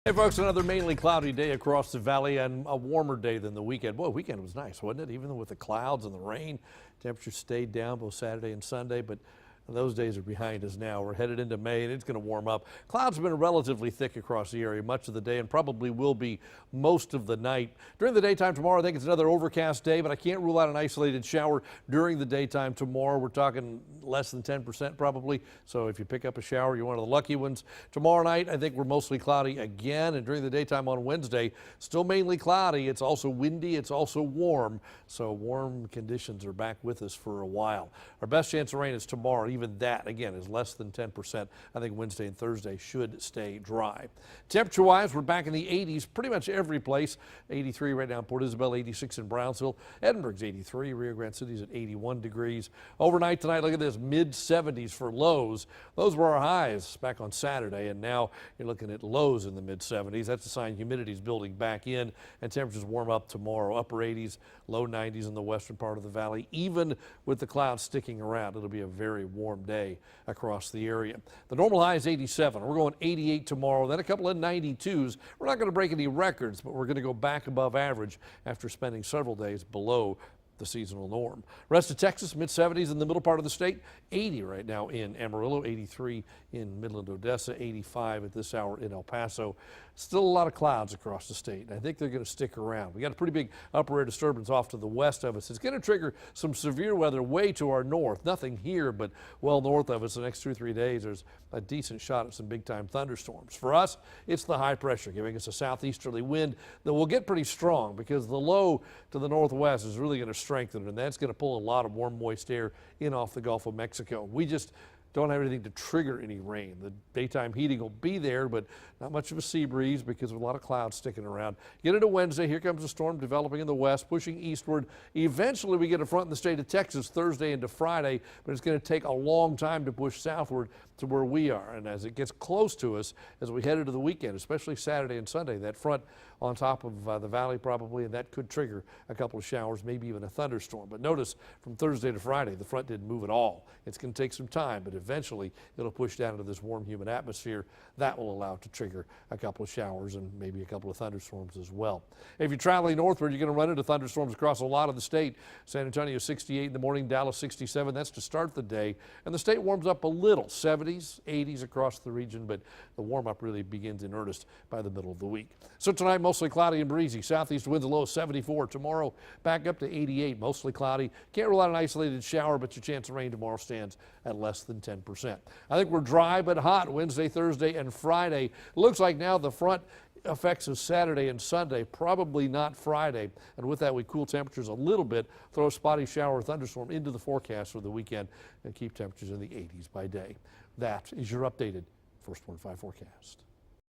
Hey folks, another mainly cloudy day across the valley and a warmer day than the weekend. Boy, weekend was nice, wasn't it? Even with the clouds and the rain, temperatures stayed down both Saturday and Sunday, but those days are behind us now. We're headed into May and it's going to warm up. Clouds have been relatively thick across the area much of the day and probably will be most of the night. During the daytime tomorrow, I think it's another overcast day, but I can't rule out an isolated shower during the daytime tomorrow. We're talking less than 10% probably. So if you pick up a shower, you're one of the lucky ones. Tomorrow night, I think we're mostly cloudy again. And during the daytime on Wednesday, still mainly cloudy. It's also windy. It's also warm. So warm conditions are back with us for a while. Our best chance of rain is tomorrow. Even that, again, is less than 10%. I think Wednesday and Thursday should stay dry. Temperature-wise, we're back in the 80s pretty much every place. 83 right now in Port Isabel, 86 in Brownsville. Edinburgh's 83. Rio Grande City's at 81 degrees. Overnight tonight, look at this, mid-70s for lows. Those were our highs back on Saturday, and now you're looking at lows in the mid-70s. That's a sign humidity's building back in, and temperatures warm up tomorrow. Upper 80s, low 90s in the western part of the valley. Even with the clouds sticking around, it'll be a very warm day across the area. The normal high is 87. We're going 88 tomorrow, then a couple of 92s. We're not going to break any records, but we're going to go back above average after spending several days below the seasonal norm. Rest of Texas, mid-70s in the middle part of the state, 80 right now in Amarillo, 83 in Midland, Odessa, 85 at this hour in El Paso. Still a lot of clouds across the state, and I think they're going to stick around. We got a pretty big upper air disturbance off to the west of us. It's going to trigger some severe weather way to our north. Nothing here, but well north of us the next 2 or 3 days. There's a decent shot at some big-time thunderstorms. For us, it's the high pressure giving us a southeasterly wind that will get pretty strong because the low to the northwest is really going to strengthen, and that's going to pull a lot of warm, moist air in off the Gulf of Mexico. We just don't have anything to trigger any rain. The daytime heating will be there, but not much of a sea breeze because of a lot of clouds sticking around. Get into Wednesday. Here comes a storm developing in the west, pushing eastward. Eventually, we get a front in the state of Texas Thursday into Friday, but it's going to take a long time to push southward to where we are. And as it gets close to us, as we head into the weekend, especially Saturday and Sunday, that front on top of the valley probably, and that could trigger a couple of showers, maybe even a thunderstorm. But notice from Thursday to Friday, the front didn't move at all. It's going to take some time, but eventually it'll push down into this warm, humid atmosphere. That will allow it to trigger a couple of showers and maybe a couple of thunderstorms as well. If you're traveling northward, you're going to run into thunderstorms across a lot of the state. San Antonio 68 in the morning, Dallas 67. That's to start the day. And the state warms up a little, 70s, 80s across the region, but the warm up really begins in earnest by the middle of the week. So tonight, mostly cloudy and breezy. Southeast winds a low of 74. Tomorrow, back up to 88, mostly cloudy. Can't rule out an isolated shower, but your chance of rain tomorrow stands at less than 10%. I think we're dry but hot Wednesday, Thursday, and Friday. Looks like now the front affects us Saturday and Sunday, probably not Friday. And with that, we cool temperatures a little bit, throw a spotty shower or thunderstorm into the forecast for the weekend, and keep temperatures in the 80s by day. That is your updated First Warn 5 forecast.